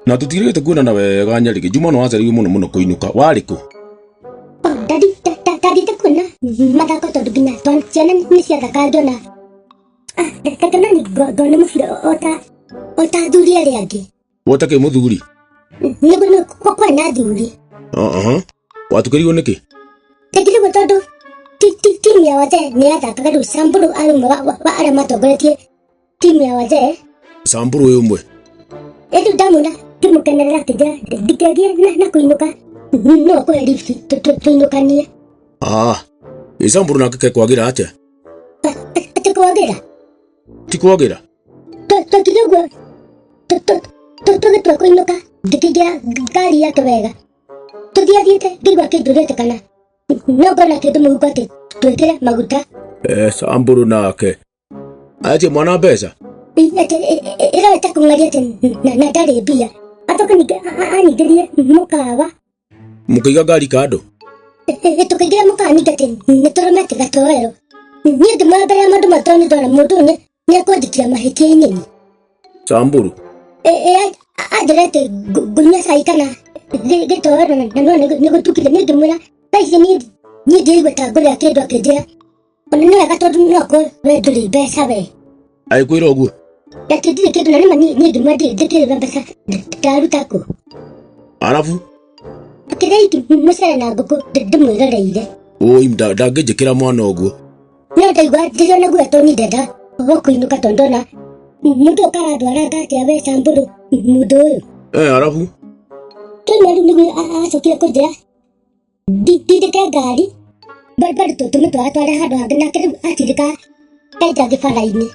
Na tutirite kuonana wega Nyariki. Juma no wacaririo muno kuinuka. Warĩ kũ? Daddy takuna mathako tondu nginya ciana nĩ ciathaka ngĩona kana nĩ ngona mũbira ota athuri arĩa angĩ. Wota kĩ mũthuri? Nĩguo kwarĩ na athuri. Watukĩrirwo nĩkĩ? Tekirwo tondu timu ya wazee nĩ yathakaga rĩu Samburu arĩ ũmwe wa arĩa matongoretie timu ya wazee. Samburu ũyũ ũmwe? Rĩu ndamwona ngĩmũkenerera ngĩgĩa na kũinũka no kũhe lift tũinũkanie. Samburu nake kekwagĩra atĩa? Atĩ kwagĩra? Ti kwagĩra? Twekire ũguo tũgĩtua kũinũka ngĩkĩingĩra ngari yake wega. Tũthiathiĩte ngĩigua kĩndũrĩte kana no ngona kĩndũ mũhuko atĩ twĩkĩre maguta. Samburu nake atie mwana mbeca? Ĩroete kũng'aria atĩ na ndarĩ mbia. Acoka ningĩ anyingĩrie mũkawa. Mũkĩiga ngari kando? Tũkĩingĩra mũkawa ningĩ atĩ nĩtũrũmete gatoero. Niĩ ngĩmoya mbere ya maũndũ matũ nĩndona mũndũ ũyũ nĩekwandĩkĩra mahĩtia-inĩ. Samburu? Anjĩra atĩ ngũnyua cai kana gĩtoero na no nĩgũtukire. Niĩ ngĩmwĩra thaa ici niĩ ndĩraigua ta ngũrĩa kĩndũ. Akĩnjĩra ona nĩ wega tondũ no korwo we ndũrĩ mbeca we. Agĩkwĩra ũguo? Atĩ ndirĩ kĩndũ na nĩma niĩ ngĩmwĩra ndĩkĩrĩ mbeca ndaruta kũ. Arabu? Akĩrĩa mũcere na ngũkũ ndĩmwĩroreire. Ndangĩnjĩkĩra mwana ũguo. No ndaigua ndĩrĩ ona guoya tondũ ndenda kũinũka tondũ ndona mũndũ ũkaratwara atĩa we Samburu mũndũ ũyũ. Arabu? Tũnyua rĩu nĩguo acokire kũnjĩra ndindĩke ngari bado tũmĩtwara tware handũ hangĩ nake rĩu atindĩka enja gĩbara-inĩ.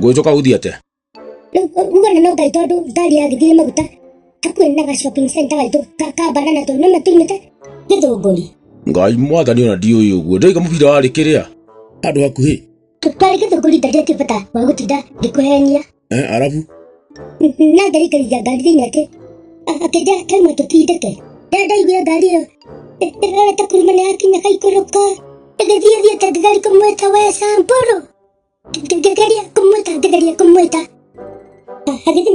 Gũcoka gũthiĩ atĩa? Ũguo no ngai tondũ ngari yagĩthire maguta hakuhĩ na ga shopping center gaitũ ka Banana tondũ nĩma tumĩte Gĩthũngũri. Ngai mwathani ona ndiũĩ ũguo. Ndaiga mũbira warĩ kĩrĩa handũ hakuhĩ? Twarĩ Gĩthũngũri ndarĩ bata wa gũtinda ngĩkũhenia. Arabu? Na ngarikaria ngari thĩinĩ atĩ akĩnjĩra kaima tũtindĩke. Ndaiguire ngari ĩyo ĩrorete kuruma nĩ yakinya kaikũrũka. Ĩgĩthiĩthiĩte ngĩgeria kũmwĩta we Samburu. Ngĩgeria kũmwĩta. Agĩthiĩ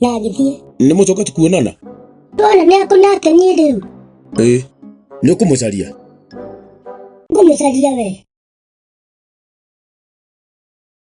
na agĩthiĩ. Nĩ mũcokete kuonana? Ndona nĩakũ nake niĩ rĩu. Nĩ ũkũmũcaria? Ngũmũcaria we.